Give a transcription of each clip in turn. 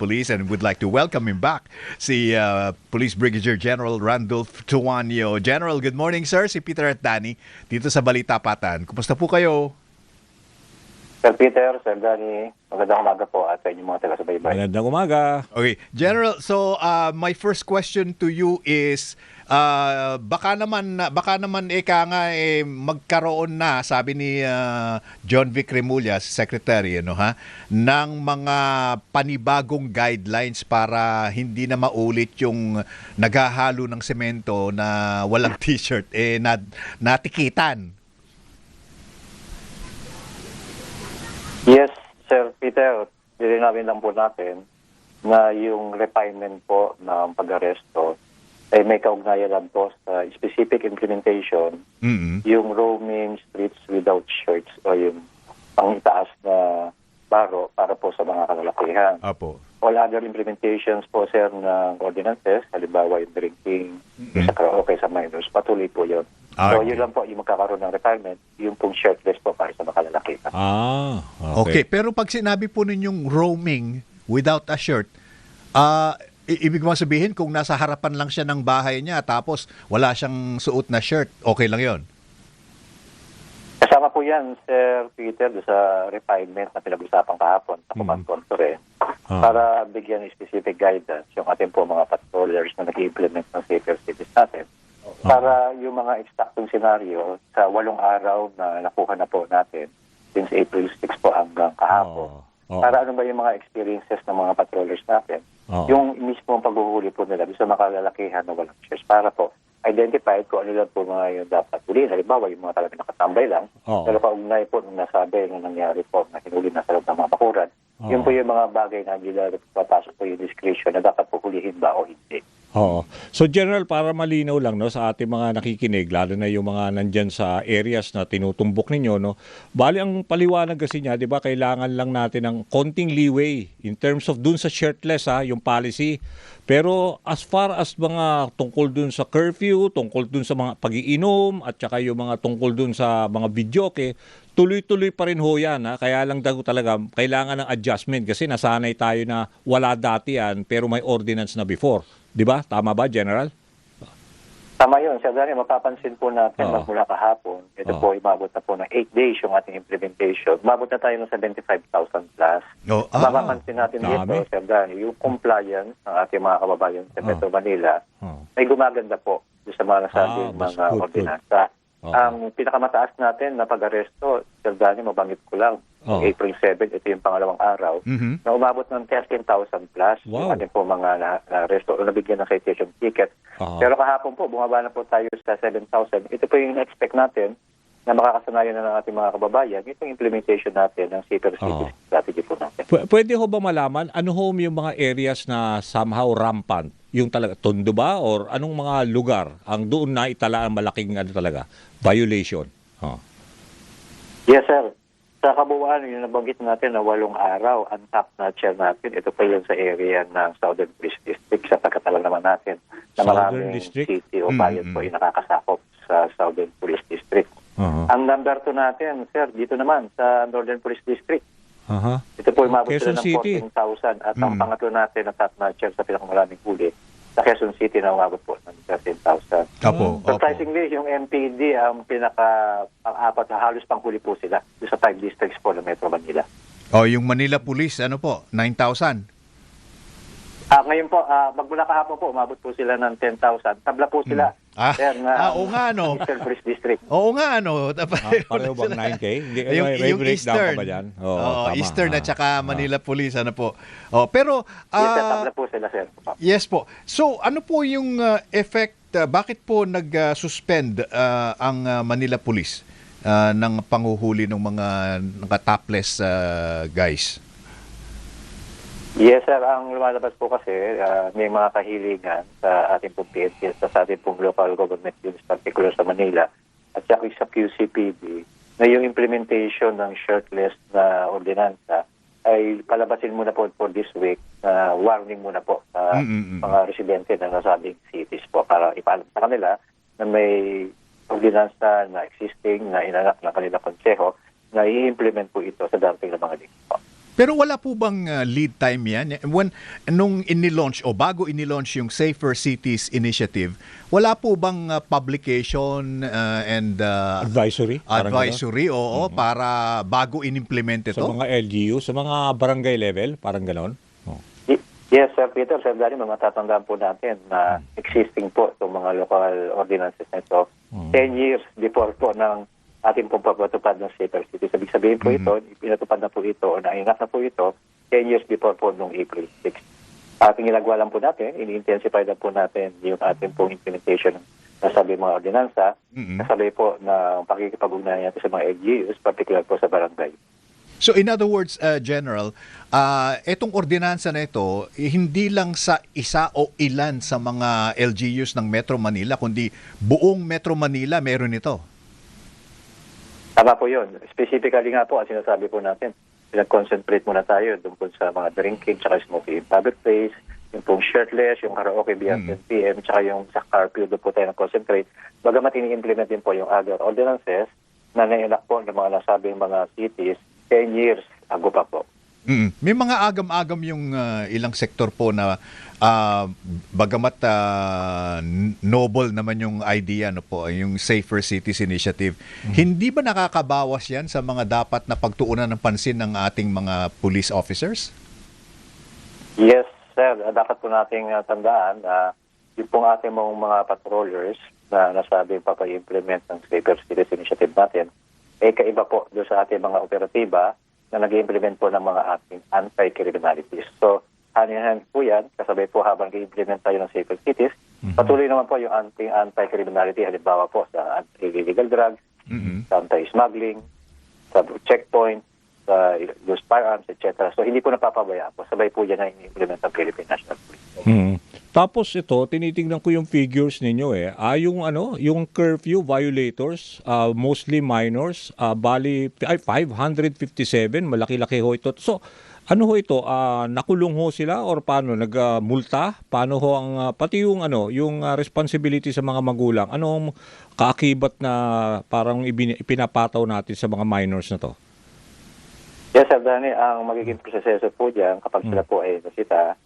Police and would like to welcome him back, si Police Brigadier General Randolph Tuanyo. General, good morning sir. Si Peter at Danny dito sa Balita Patan. Kumusta po kayo? Sir Peter, Sir Danny, magandang umaga po at sa inyong mga taga-subaybay. Magandang umaga. Okay, General, so my first question to you is baka naman ika nga magkaroon na, sabi ni John Vic Remulla, Secretary, ng mga panibagong guidelines para hindi na maulit yung naghahalo ng semento na walang t-shirt natikitan. Yes, Sir Peter, lilinawin lang po natin na yung refinement po ng pag-aresto ay may kaugnayan lang po sa specific implementation, yung roaming streets without shirts o yung pangitaas na baro para po sa mga kalalakihan. Apo. All other implementations po, sir, ng ordinances, halimbawa yung drinking, yung sa karaoke sa minors, patuloy po yun. So yun lang po yung magkakaroon ng requirement, yung pong shirtless po para sa mga kalalakihan. Okay. Pero pag sinabi po ninyong roaming without a shirt, ibig mo sabihin kung nasa harapan lang siya ng bahay niya tapos wala siyang suot na shirt, okay lang yon? Kasama po yan, Sir Peter, sa refinement na pinag-usapan kahapon sa Command Conference para bigyan ng specific guidance yung ating po mga patrollers na nag-implement ng safer cities natin. Para yung mga eksaktong senaryo sa 8 araw na nakuha na po natin since April 6 po hanggang kahapon. Para ano ba yung mga experiences ng mga patrollers natin, yung mismo paghuhuli po nila sa mga kalalakihan na walang shares para po identified kung ano lang po mga yung dapat huliin. Halimbawa, yung mga talaga nakatambay lang, pero kaugnay po nung nasabi na nangyari po na hinuli na sa loob ng mga bakuran, yun po yung mga bagay na hindi lang papasok po yung discretion na dapat po hulihin ba o hindi. So General, para malinaw lang sa ating mga nakikinig, lalo na yung mga nandyan sa areas na tinutumbok ninyo, bali ang paliwanag kasi niya, di ba, kailangan lang natin ng konting leeway in terms of dun sa shirtless, yung policy. Pero as far as mga tungkol dun sa curfew, tungkol dun sa mga pag-iinom, at saka yung mga tungkol dun sa mga videoke, tuloy-tuloy pa rin ho yan. Kaya lang talaga kailangan ng adjustment kasi nasanay tayo na wala dati yan pero may ordinance na before. Di ba? Tama ba, General? Tama yun. Sir Dani, mapapansin po natin magmula kahapon, ito po, umabot na po ng 8 days yung ating implementation. Umabot na tayo ng 75,000 plus. Mapapansin natin dito, Sir Dani, yung compliance ng ating mga kababayan sa Metro Manila ay gumaganda po sa mga nasabing mga ordinansa. Ang pinakamataas natin na pag-aresto, Sir Dani, mabanggit ko lang, April 7, ito yung pangalawang araw, na umabot ng 13,000 plus yung ating po mga na-aresto o nabigyan ng citation ticket. Pero kahapon po, bumaba na po tayo sa 7,000. Ito po yung expect natin na makakasanayan na ng ating mga kababayan. Ito yung implementation natin ng safer cities strategy po natin. Pwede ho ba malaman, ano ho yung mga areas na somehow rampant? Yung talaga, Tondo ba? Or anong mga lugar ang doon na itala ang malaking violation? Yes, sir. Sa kabuuan, yung nabanggit natin na 8 araw, ang top notcher natin, ito pa yun sa area ng Southern Police District, sa pagkatalang naman natin na maraming city o bayan po yung nakakasakop sa Southern Police District. Ang number 2 natin, sir, dito naman sa Northern Police District. Ito po umabot sila ng 14,000 at ang pangatlo natin na top notcher sa pinakamaraming huli sa Quezon City na umabot po ng 13,000. Surprisingly, yung MPD ang pang-apat na halos panghuli po sila sa 5 districts po ng Metro Manila. Yung Manila Police, 9,000? Ngayon po, magmula kahapon po, umabot po sila ng 10,000. Tabla po sila. Oo nga, Eastern Police District. Oo nga, pareho bang 9K? Yung Eastern. Pa ba dyan? Eastern at saka Manila Police, po. Pero, yes, tabla po sila, sir. Yes po. So, ano po yung effect, bakit po nag-suspend ang Manila Police ng panghuhuli ng mga topless guys? Yes, sir. Ang lumalabas po kasi, may mga kahilingan sa ating pong PNP, sa ating pong local government units, particular sa Manila, at sa QCPD, na yung implementation ng shirtless na ordinansa ay palabasin muna po for this week, warning muna po sa mga residente na nasabing cities po para ipaalam sa kanila na may ordinansa na existing na inanak ng kanilang konseho na i-implement po ito sa dating na mga linggo po. Pero wala po bang lead time yan? Nung inilaunch o bago inilaunch yung Safer Cities Initiative, wala po bang publication and Advisory? advisory, oo, para bago inimplement ito? Sa mga LGU, sa mga barangay level, parang ganon? Yes, Sir Peter, Sir Danny, matatandaan po natin na existing po itong mga local ordinances na ito 10 years before po ng ating pong pagpatupad ng Safer Cities. Sabi sabihin po ito, pinatupad na po ito o nainak na po ito 10 years before po noong April 6. Ating ginagawa lang po natin, ini-intensify lang po natin yung ating pong implementation ng sabi mga ordinansa, kasabay po na pakikipag-ugnayan natin sa mga LGUs, particular po sa barangay. So in other words, General, itong ordinansa na ito, hindi lang sa isa o ilan sa mga LGUs ng Metro Manila, kundi buong Metro Manila meron ito. Tama po yun. Specifically nga po, ang sinasabi po natin, pinag-concentrate muna tayo tungkol sa mga drinking, tsaka smoking in public place, yung pong shirtless, yung karaoke beyond 10 p.m., tsaka yung sa curfew, doon po tayo nag-concentrate. Bagamat ini-implement din po yung other ordinances na nainak po ng mga nasabing mga cities 10 years ago pa po. May mga agam-agam yung ilang sektor po na bagamat noble naman yung idea, no po, yung Safer Cities Initiative. Hindi ba nakakabawas yan sa mga dapat na pagtuunan ng pansin ng ating mga police officers? Yes, sir. Dapat po nating tandaan na yung pong ating mga patrollers na nasabi pa-implement ng Safer Cities Initiative natin, kaiba po doon sa ating mga operatiba na nag-implement po ng mga ating anti-criminalities. So, hand-in-hand po yan, kasabay po habang nag-implement tayo ng Safer Cities, patuloy naman po yung anti-criminality, halimbawa po sa illegal drugs, sa anti-smuggling, sa checkpoint, sa use firearms, etc. So, hindi po napapabaya po. Sabay po yan na in-implement ng Philippine National Police. Tapos ito, tinitingnan ko yung figures ninyo yung curfew violators, mostly minors, bali 557, malaki-laki ho ito. So, ano ho ito? Nakulong ho sila or paano nagmulta? Paano ho ang pati yung yung responsibility sa mga magulang? Anong kaakibat na parang ipinapataw natin sa mga minors na to? Yes, Sir Danny, ang magiging proseso po diyan kapag sila po ay nasita,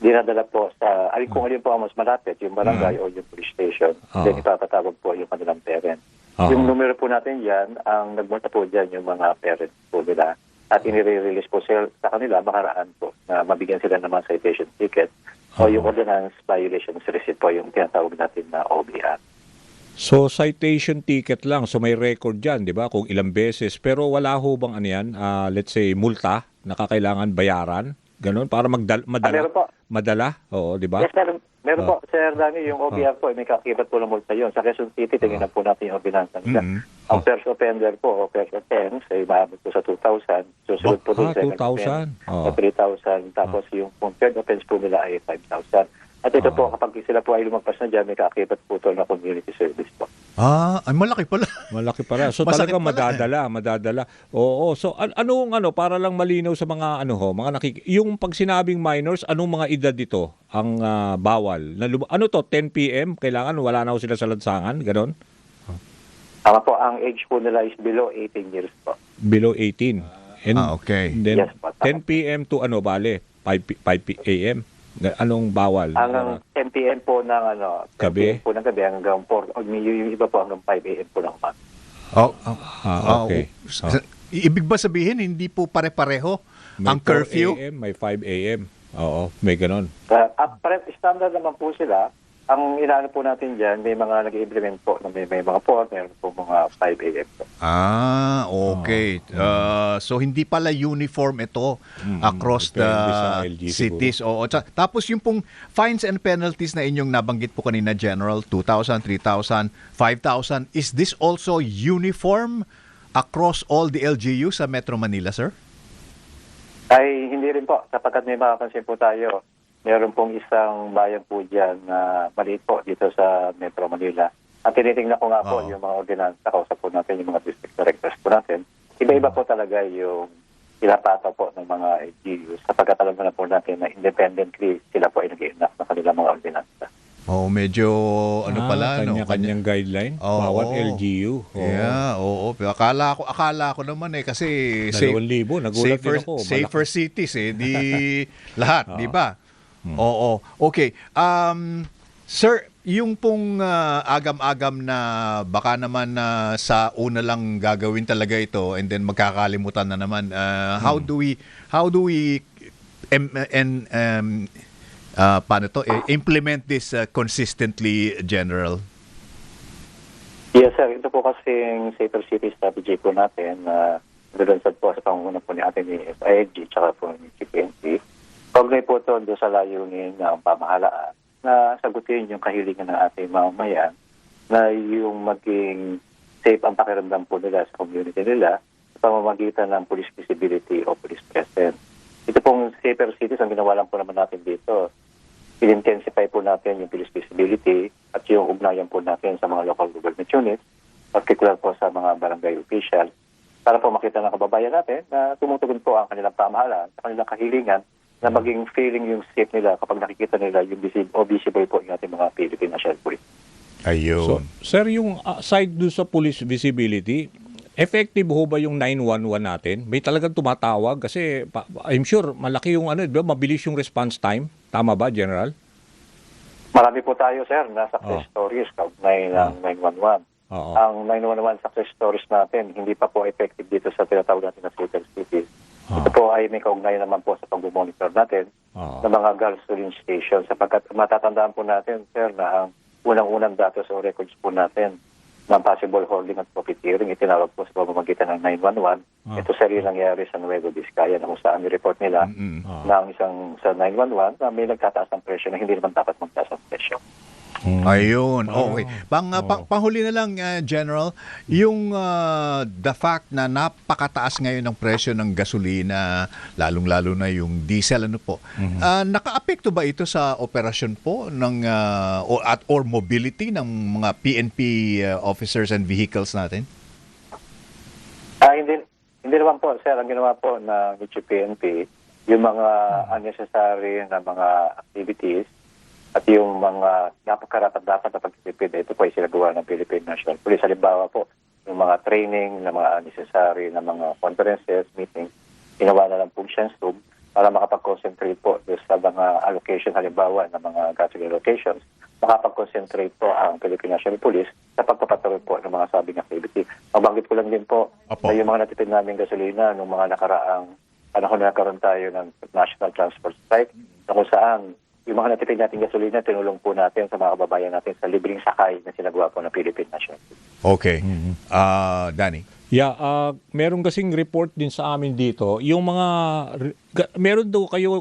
dinadala po sa, kung alin po ang mas malapit, yung barangay o yung police station, then ipapatawag po yung kanilang parents. Yung numero po natin dyan, ang nagmunta po dyan yung mga parents po nila at inire-release po sa kanila makaraan po na mabigyan sila ng mga citation ticket o yung ordinance violations receipt po yung tinatawag natin na OBR. So, citation ticket lang. So, may record dyan, di ba? Kung ilang beses. Pero wala ho bang let's say, multa na kakailangan bayaran? Ganon, para madala? Po. Madala? Oo, di ba? Yes, meron po, Sir Danny, yung OBR po, may kakibat po ng multa yun. Sa Quezon City, tingnan po natin yung ordinansa nila. Ang first offender po, o first offense, ay maabot po sa 2,000. Susunod po doon sa 2,000? 3,000. Tapos yung third offense po nila ay 5,000. At ito po, kapag sila po ay lumagpas na dyan, may kakibat po ito na community service po. Ay malaki pala. Malaki pala. So talaga madadala. Oo. So para lang malinaw sa mga mga yung pag sinabing minors, anong mga edad dito ang bawal? 10 PM kailangan wala na ho sila sa lansangan, ganon? Tama po, ang age po nila is below 18 years po. Below 18. And okay. Then Yes, po, 10 PM to 5 AM. Anong bawal? Hanggang 10 p.m. po ng gabi? 10 p.m. po ng gabi hanggang 4. O yung iba po hanggang 5 a.m. po ng umaga. Okay. Ibig ba sabihin, hindi po pare-pareho ang curfew? May 4 a.m., may 5 a.m. Oo, may ganon. Standard naman po sila. Ang inaano po natin dyan, may mga nag-implement po na may mga 4, meron po mga 5 a.m. po. Okay. So hindi pala uniform ito across the cities. Tapos yung pong fines and penalties na inyong nabanggit po kanina, General, 2,000, 3,000, 5,000. Is this also uniform across all the LGU sa Metro Manila, sir? Ay, hindi rin po. Sapagkat may makapansin po tayo, meron pong isang bayan po dyan na maliit po dito sa Metro Manila. At tinitingnan ko nga po yung mga ordinansa, kausap po natin yung mga district directors po natin. Iba-iba po talaga yung pinapataw po ng mga LGUs. Sapagkat alam na po natin na independently sila po ay nag-i-enact na kanilang mga ordinansa. medyo ano pala, no? Kanya-kanyang guideline. Oo. Bawat LGU. Oo. Yeah, oo. Pero akala ko naman kasi 2,000, nagulat din ako. safer cities di lahat, di ba? Oo. Okay. Sir, yung pong agam-agam na baka naman sa una lang gagawin talaga ito and then magkakalimutan na naman. How do we paano to implement this consistently, General? Yes, sir. Ito po kasing Safer City Strategy po natin na nilunsad po sa pangunguna po ni ating ni SIG tsaka po ni CPNP. Kaugnay po ito doon sa layunin ng pamahalaan na sagutin yung kahilingan ng ating mamamayan na yung maging safe ang pakiramdam po nila sa community nila sa pamamagitan ng police visibility o police presence. Ito pong Safer Cities, ang ginawa lang po naman natin dito, in-intensify po natin yung police visibility at yung ugnayan po natin sa mga local government units, particular po sa mga barangay officials, para po makita ng kababayan natin na tumutugon po ang kanilang pamahalaan sa kanilang kahilingan na maging feeling yung safe nila kapag nakikita nila yung visible po yung ating mga Philippine National Police. Ayun. So, sir, yung side do sa police visibility, effective ho ba yung 911 natin? May talagang tumatawag kasi I'm sure malaki yung mabilis yung response time. Tama ba, General? Marami po tayo, sir, na success stories kaugnay ng 911. Ang 911 success stories natin, hindi pa po effective dito sa tinatawag natin na Safer Cities. Ito po ay may kaugnayan naman po sa pag-monitor natin ng mga gasoline stations sapagkat matatandaan po natin, sir, na ang unang-unang datos o records po natin ng possible holding at profiteering itinawag po sa pamamagitan ng 911. Ito sir yung nangyari sa Nueva Vizcaya na kung saan ni-report nila ng isang sa 911 na may nagtataas ng presyo na hindi naman dapat magtaas ang presyo. Ayun. Okay. Panghuli na lang, General, yung the fact na napakataas ngayon ng presyo ng gasolina, lalong-lalo na yung diesel, naka-apekto ba ito sa operasyon po ng or mobility ng mga PNP officers and vehicles natin? Hindi naman po, sir. Ang ginawa po ng PNP, yung mga unnecessary na mga activities at yung mga napakarapat-dapat na pagtitipid, ito po ay sinagawa ng Philippine National Police. Halimbawa po, yung mga training, na mga unnecessary na mga conferences, meetings, ginawa na lang po siyang stub para makapag-concentrate po sa mga allocation, halimbawa ng mga gasoline allocations, makapag-concentrate po ang Philippine National Police sa pagpapatuloy po ng mga sabing activity. Mabanggit ko lang din po na yung mga natipid namin gasolina nung mga nakaraang panahon na nagkaroon tayo ng National Transport Strike na kung saan yung mga natipid nating gasolina, tinulong po natin sa mga kababayan natin sa libreng sakay na sinagawa po ng Philippine National Police. Okay. Danny? Yeah, meron kasing report din sa amin dito. Yung mga, meron daw kayo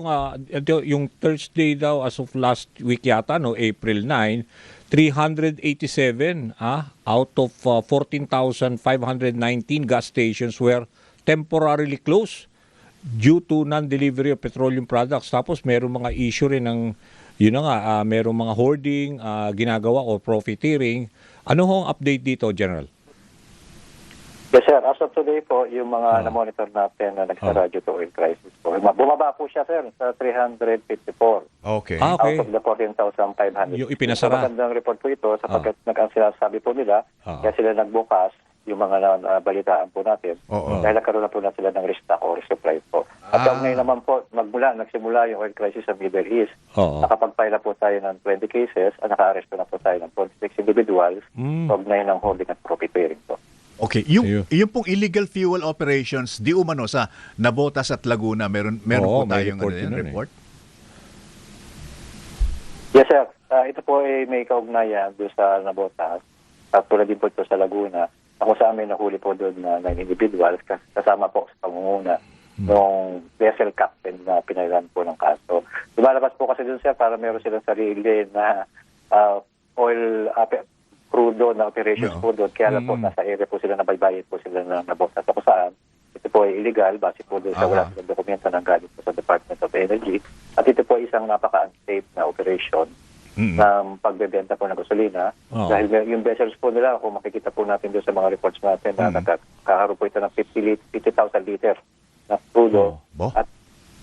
yung Thursday daw as of last week yata, April 9, 387 out of 14,519 gas stations were temporarily closed due to non-delivery of petroleum products. Tapos meron mga issue rin ng, meron mga hoarding, ginagawa o profiteering. Ano hong update dito, General? Yes, sir. As of today po, yung mga na-monitor natin na nagsaradyo to oil crisis po, bumaba po siya, sir, sa 354. Okay. Out of the 14,500. Yung ipinasara. Magandang report po ito sapagkat sinasabi po nila, kaya sila nagbukas yung mga balitaan po natin. Dahil nagkaroon na po na sila ng restock or resupply po. At ngayon naman po, nagsimula yung oil crisis sa Middle East. Nakapag-file na po tayo ng 20 cases at naka-arresto na po tayo ng 46 individuals. Ngayon ng holding at profiteering po. Okay, yung pong illegal fuel operations, di umano sa Navotas at Laguna, meron po tayong report? Yes, sir. Ito po ay may kaugnayan doon sa Navotas. At tulad din po ito sa Laguna. Ako sa amin nahuli po doon na 9 individuals kasama po sa pangunguna ng vessel captain na pinailan po ng kaso. Lumalabas po kasi doon, sir, para meron silang sarili na oil crudo na operations po doon. Kaya lang po nasa area po sila, nabaybayad po sila ng Navotas. Kung saan ito po ay illegal base po doon sa wala silang dokumento ng galing po sa Department of Energy. At ito po isang napaka-unsafe na operation ng pagbebenta po ng gasolina. Dahil yung vessels po nila, kung makikita po natin doon sa mga reports natin, na nakakaroon po ito ng 50,000 liter na crudo. At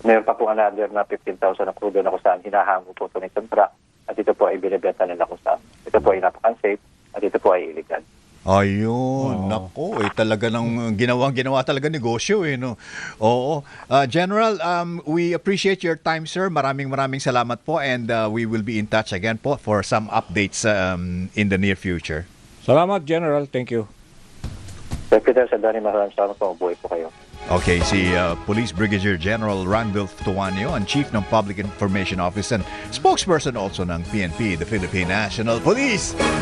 meron pa po another na 15,000 na crudo na kung saan hinahango po ito ng isang truck at ito po ay binibenta nila kung saan. Ito po ay napaka-unsafe at ito po ay illegal. Ayun, nako, talaga ng ginawa talaga negosyo no. Oo. General, we appreciate your time, sir. Maraming salamat po, and we will be in touch again po for some updates in the near future. Salamat, General. Thank you. Secretary Sardani, maraming salamat po. Mabuhay po kayo. Okay, si Police Brigadier General Randolph Tuanio, ang Chief ng Public Information Office and spokesperson also ng PNP, the Philippine National Police.